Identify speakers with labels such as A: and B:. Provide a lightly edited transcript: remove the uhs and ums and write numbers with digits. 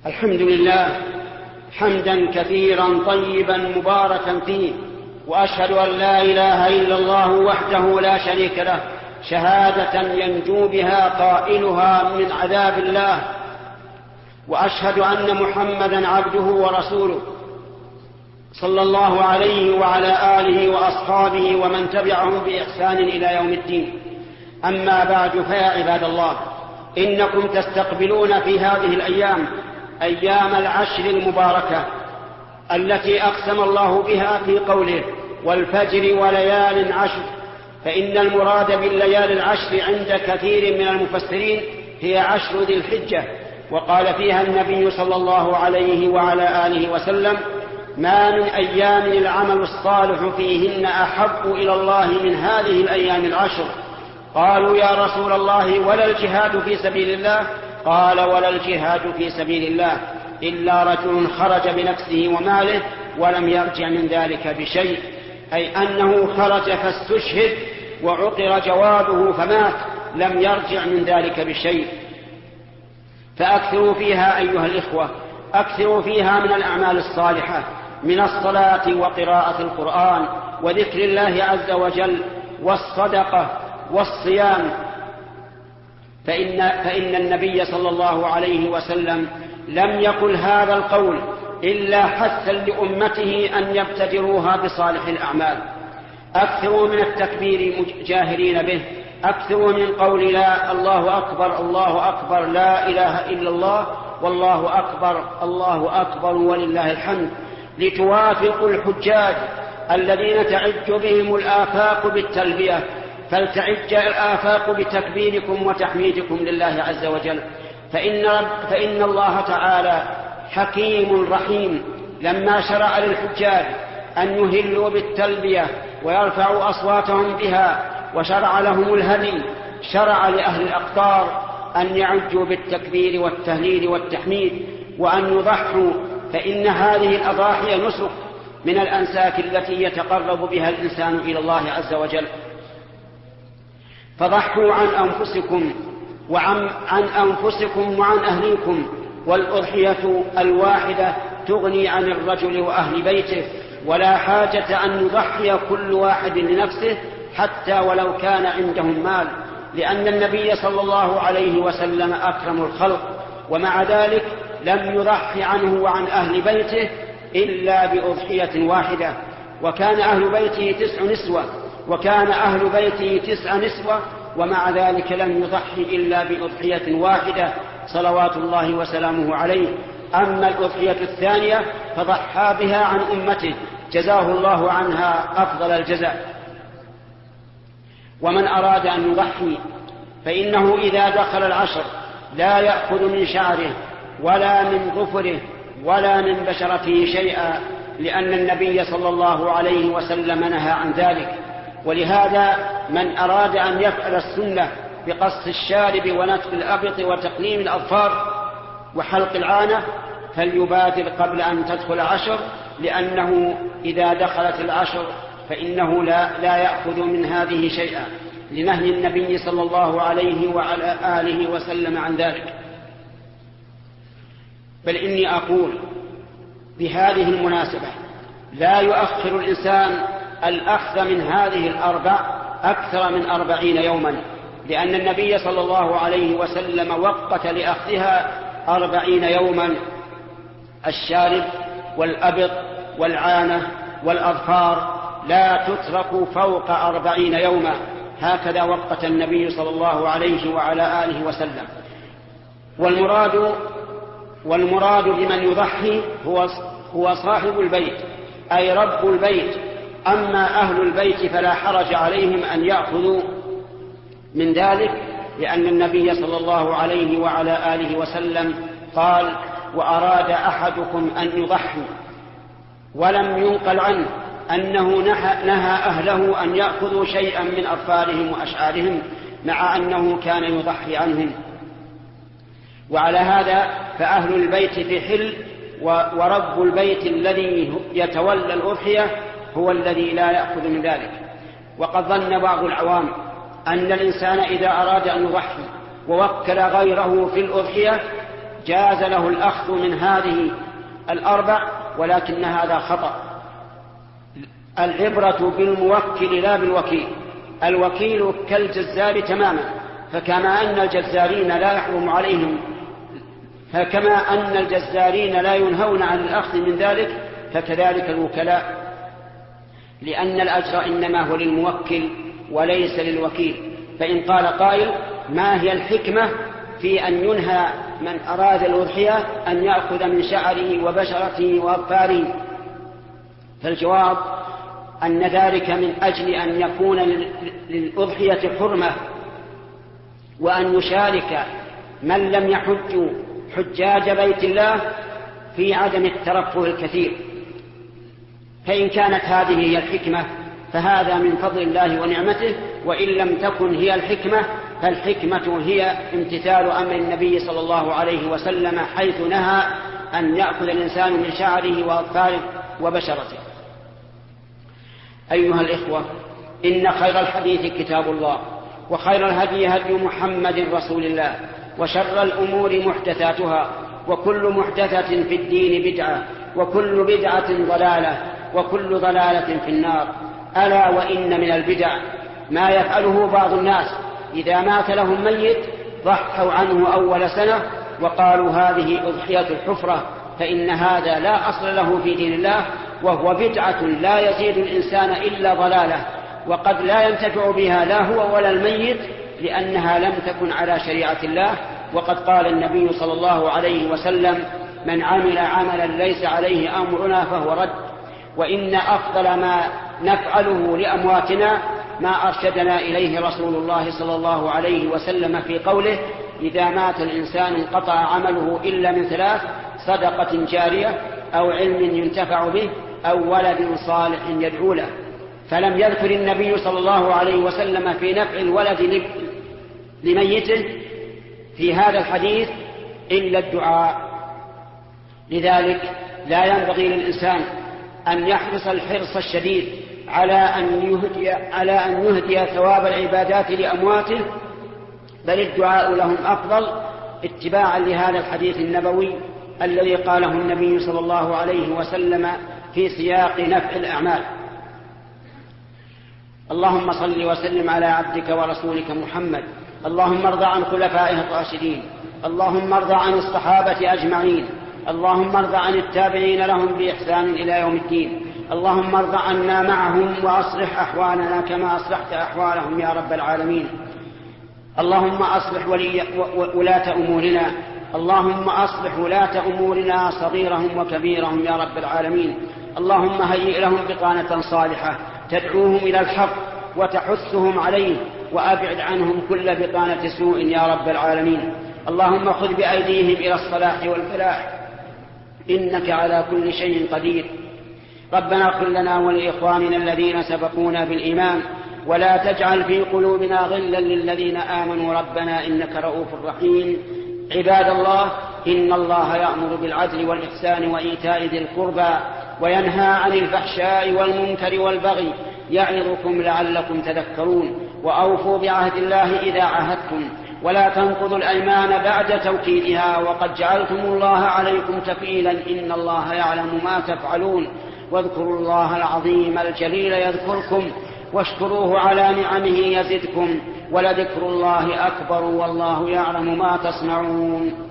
A: الحمد لله حمدا كثيرا طيبا مباركا فيه، وأشهد أن لا إله إلا الله وحده لا شريك له شهادة ينجو بها قائلها من عذاب الله، وأشهد أن محمدا عبده ورسوله صلى الله عليه وعلى آله وأصحابه ومن تبعهم بإحسان إلى يوم الدين. أما بعد، فيا عباد الله، إنكم تستقبلون في هذه الأيام أيام العشر المباركة التي أقسم الله بها في قوله: والفجر وليال عشر. فإن المراد بالليالي العشر عند كثير من المفسرين هي عشر ذي الحجة، وقال فيها النبي صلى الله عليه وعلى آله وسلم: ما من أيام العمل الصالح فيهن أحب إلى الله من هذه الأيام العشر. قالوا: يا رسول الله، ولا الجهاد في سبيل الله؟ قال: ولا الجهاد في سبيل الله إلا رجل خرج بنفسه وماله ولم يرجع من ذلك بشيء، أي أنه خرج فاستشهد وعقر جوابه فمات، لم يرجع من ذلك بشيء. فأكثروا فيها أيها الإخوة، أكثروا فيها من الأعمال الصالحة، من الصلاة وقراءة القرآن وذكر الله عز وجل والصدقة والصيام. فإن النبي صلى الله عليه وسلم لم يقل هذا القول إلا حثا لأمته أن يبتدروها بصالح الأعمال. أكثروا من التكبير جاهرين به، أكثروا من قول لا الله أكبر الله أكبر لا إله إلا الله والله أكبر الله أكبر ولله الحمد، لتوافقوا الحجاج الذين تعج بهم الآفاق بالتلبية، فلتعج الآفاق بتكبيركم وتحميدكم لله عز وجل. فإن الله تعالى حكيم رحيم، لما شرع للحجاج أن يهلوا بالتلبية ويرفعوا أصواتهم بها وشرع لهم الهدي، شرع لأهل الأقطار أن يعجوا بالتكبير والتهليل والتحميد وأن يضحوا، فإن هذه الأضاحي نسك من الأنساك التي يتقرب بها الإنسان إلى الله عز وجل. فضحوا عن أنفسكم وعن أهليكم، والأضحية الواحدة تغني عن الرجل وأهل بيته، ولا حاجة أن يضحي كل واحد لنفسه حتى ولو كان عندهم مال، لأن النبي صلى الله عليه وسلم أكرم الخلق، ومع ذلك لم يضحي عنه وعن أهل بيته إلا بأضحية واحدة. وكان أهل بيته 9 نسوة، ومع ذلك لم يضحي إلا بأضحية واحدة صلوات الله وسلامه عليه. أما الأضحية الثانية فضحى بها عن أمته، جزاه الله عنها أفضل الجزاء. ومن أراد أن يضحي فإنه إذا دخل العشر لا يأخذ من شعره ولا من ظفره ولا من بشرته شيئا، لأن النبي صلى الله عليه وسلم نهى عن ذلك. ولهذا من أراد أن يفعل السنة بقص الشارب ونتف الأبط وتقليم الأظفار وحلق العانة فليبادر قبل أن تدخل العشر، لأنه إذا دخلت العشر فإنه لا يأخذ من هذه شيئا، لنهي النبي صلى الله عليه وعلى آله وسلم عن ذلك. بل إني أقول بهذه المناسبة لا يؤخر الإنسان الأخذ من هذه الأربع أكثر من 40 يوما، لأن النبي صلى الله عليه وسلم وقت لأخذها 40 يوما: الشارب والأبط والعانة والأظفار لا تترك فوق 40 يوما، هكذا وقت النبي صلى الله عليه وعلى آله وسلم. والمراد بمن يضحي هو صاحب البيت، أي رب البيت. أما أهل البيت فلا حرج عليهم أن يأخذوا من ذلك، لأن النبي صلى الله عليه وعلى آله وسلم قال: وأراد أحدكم أن يضحي، ولم ينقل عنه أنه نهى أهله أن يأخذوا شيئا من أظفارهم وأشعارهم، مع أنه كان يضحي عنهم. وعلى هذا فأهل البيت في حل، ورب البيت الذي يتولى الأضحية هو الذي لا يأخذ من ذلك. وقد ظن بعض العوام أن الإنسان إذا أراد أن يضحي ووكل غيره في الأضحية جاز له الأخذ من هذه الأربع، ولكن هذا خطأ. العبرة بالموكل لا بالوكيل. الوكيل كالجزار تماما، فكما أن الجزارين لا يحرم عليهم، فكما أن الجزارين لا ينهون عن الأخذ من ذلك، فكذلك الوكلاء، لأن الأجر إنما هو للموكل وليس للوكيل. فإن قال قائل: ما هي الحكمة في أن ينهى من أراد الأضحية أن يأخذ من شعره وبشرته وأظفاره؟ فالجواب أن ذلك من أجل أن يكون للأضحية حرمة، وأن يشارك من لم يحج حجاج بيت الله في عدم الترفه الكثير. فإن كانت هذه هي الحكمة فهذا من فضل الله ونعمته، وإن لم تكن هي الحكمة فالحكمة هي امتثال أمر النبي صلى الله عليه وسلم، حيث نهى أن يأخذ الإنسان من شعره وأظفاره وبشرته. أيها الإخوة، إن خير الحديث كتاب الله، وخير الهدي هدي محمد رسول الله، وشر الأمور محدثاتها، وكل محدثة في الدين بدعة، وكل بدعة ضلالة، وكل ضلالة في النار. ألا وإن من البدع ما يفعله بعض الناس إذا مات لهم ميت ضحوا عنه أول سنة وقالوا هذه أضحية الحفرة، فإن هذا لا أصل له في دين الله، وهو بدعة لا يزيد الإنسان إلا ضلالة، وقد لا ينتفع بها لا هو ولا الميت، لأنها لم تكن على شريعة الله. وقد قال النبي صلى الله عليه وسلم: من عمل عملا ليس عليه أمرنا فهو رد. وإن أفضل ما نفعله لأمواتنا ما أرشدنا إليه رسول الله صلى الله عليه وسلم في قوله: إذا مات الإنسان انقطع عمله إلا من ثلاث: صدقة جارية، أو علم ينتفع به، أو ولد صالح يدعو له. فلم يذكر النبي صلى الله عليه وسلم في نفع الولد لميته في هذا الحديث إلا الدعاء. لذلك لا ينبغي للإنسان أن يحرص الحرص الشديد على أن يهدي ثواب العبادات لأمواته، بل الدعاء لهم أفضل، اتباعا لهذا الحديث النبوي الذي قاله النبي صلى الله عليه وسلم في سياق نفع الأعمال. اللهم صل وسلم على عبدك ورسولك محمد. اللهم ارض عن خلفائه الراشدين. اللهم ارض عن الصحابة أجمعين. اللهم ارض عن التابعين لهم بإحسان إلى يوم الدين. اللهم ارض عنا معهم وأصلح أحوالنا كما أصلحت أحوالهم يا رب العالمين. اللهم أصلح ولاة أمورنا. اللهم أصلح ولاة أمورنا صغيرهم وكبيرهم يا رب العالمين. اللهم هيئ لهم بطانة صالحة تدعوهم إلى الحق وتحثهم عليه، وأبعد عنهم كل بطانة سوء يا رب العالمين. اللهم خذ بأيديهم إلى الصلاح والفلاح، إنك على كل شيء قدير. ربنا اغفر لنا ولإخواننا الذين سبقونا بالإيمان، ولا تجعل في قلوبنا غلا للذين آمنوا ربنا إنك رؤوف رحيم. عباد الله، إن الله يأمر بالعدل والإحسان وإيتاء ذي القربى، وينهى عن الفحشاء والمنكر والبغي، يعظكم لعلكم تذكرون. وأوفوا بعهد الله إذا عاهدتم، ولا تنقضوا الأيمان بعد توكيدها، وقد جعلتم الله عليكم كفيلا، إن الله يعلم ما تفعلون. واذكروا الله العظيم الجليل يذكركم، واشكروه على نعمه يزدكم، ولذكر الله أكبر، والله يعلم ما تصنعون.